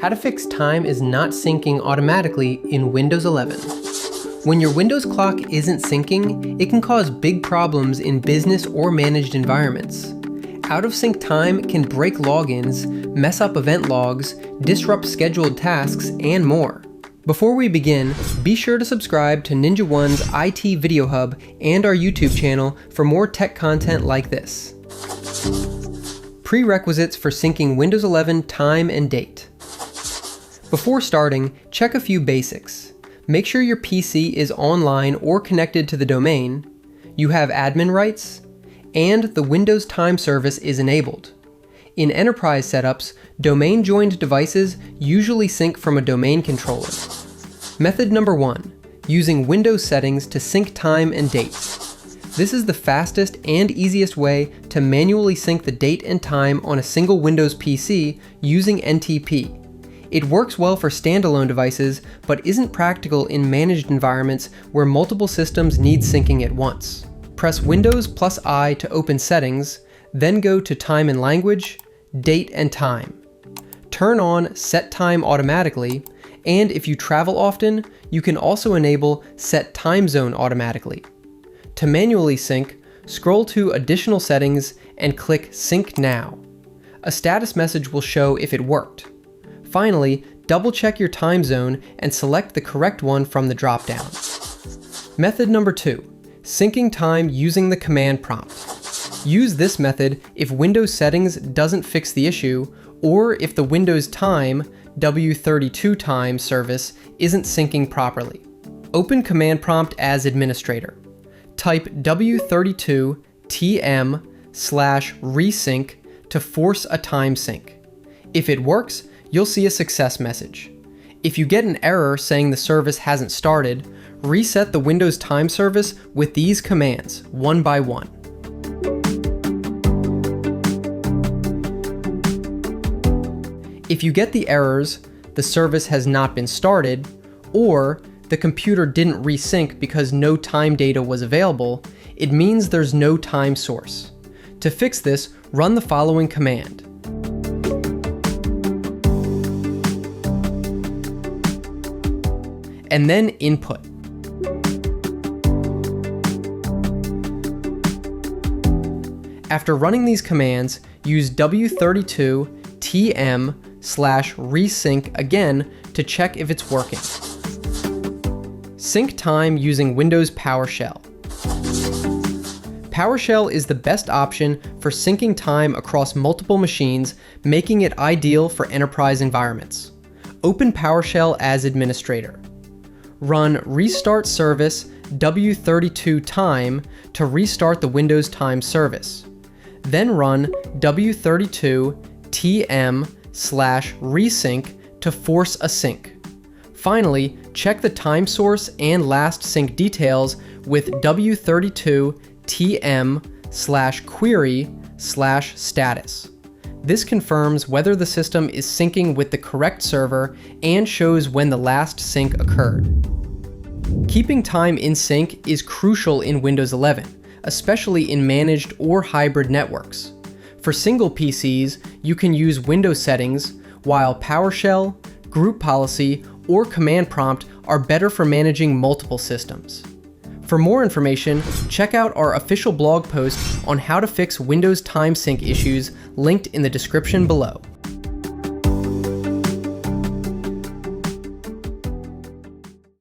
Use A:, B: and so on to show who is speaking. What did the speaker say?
A: How to fix time is not syncing automatically in Windows 11. When your Windows clock isn't syncing, it can cause big problems in business or managed environments. Out of sync time can break logins, mess up event logs, disrupt scheduled tasks, and more. Before we begin, be sure to subscribe to Ninja One's IT Video Hub and our YouTube channel for more tech content like this. Prerequisites for syncing Windows 11 time and date. Before starting, check a few basics. Make sure your PC is online or connected to the domain, you have admin rights, and the Windows Time Service is enabled. In enterprise setups, domain-joined devices usually sync from a domain controller. Method number 1, using Windows settings to sync time and dates. This is the fastest and easiest way to manually sync the date and time on a single Windows PC using NTP. It works well for standalone devices, but isn't practical in managed environments where multiple systems need syncing at once. Press Windows plus I to open settings, then go to Time and Language, Date and Time. Turn on Set Time Automatically, and if you travel often, you can also enable Set Time Zone Automatically. To manually sync, scroll to Additional Settings and click Sync Now. A status message will show if it worked. Finally, double-check your time zone and select the correct one from the drop-down. Method number 2, syncing time using the command prompt. Use this method if Windows settings doesn't fix the issue, or if the Windows Time W32 time service isn't syncing properly. Open command prompt as administrator. Type W32 TM/resync to force a time sync. If it works, you'll see a success message. If you get an error saying the service hasn't started, reset the Windows Time Service with these commands, one by one. If you get the errors, the service has not been started, or the computer didn't resync because no time data was available, it means there's no time source. To fix this, run the following command. And then input. After running these commands, use W32 TM/resync again to check if it's working. Sync time using Windows PowerShell. PowerShell is the best option for syncing time across multiple machines, making it ideal for enterprise environments. Open PowerShell as administrator. Run restart service W32 time to restart the Windows Time Service. Then run W32 TM/resync to force a sync. Finally, check the time source and last sync details with W32 TM/query/status. This confirms whether the system is syncing with the correct server and shows when the last sync occurred. Keeping time in sync is crucial in Windows 11, especially in managed or hybrid networks. For single PCs, you can use Windows settings, while PowerShell, group policy, or command prompt are better for managing multiple systems. For more information, check out our official blog post on how to fix Windows time sync issues linked in the description below.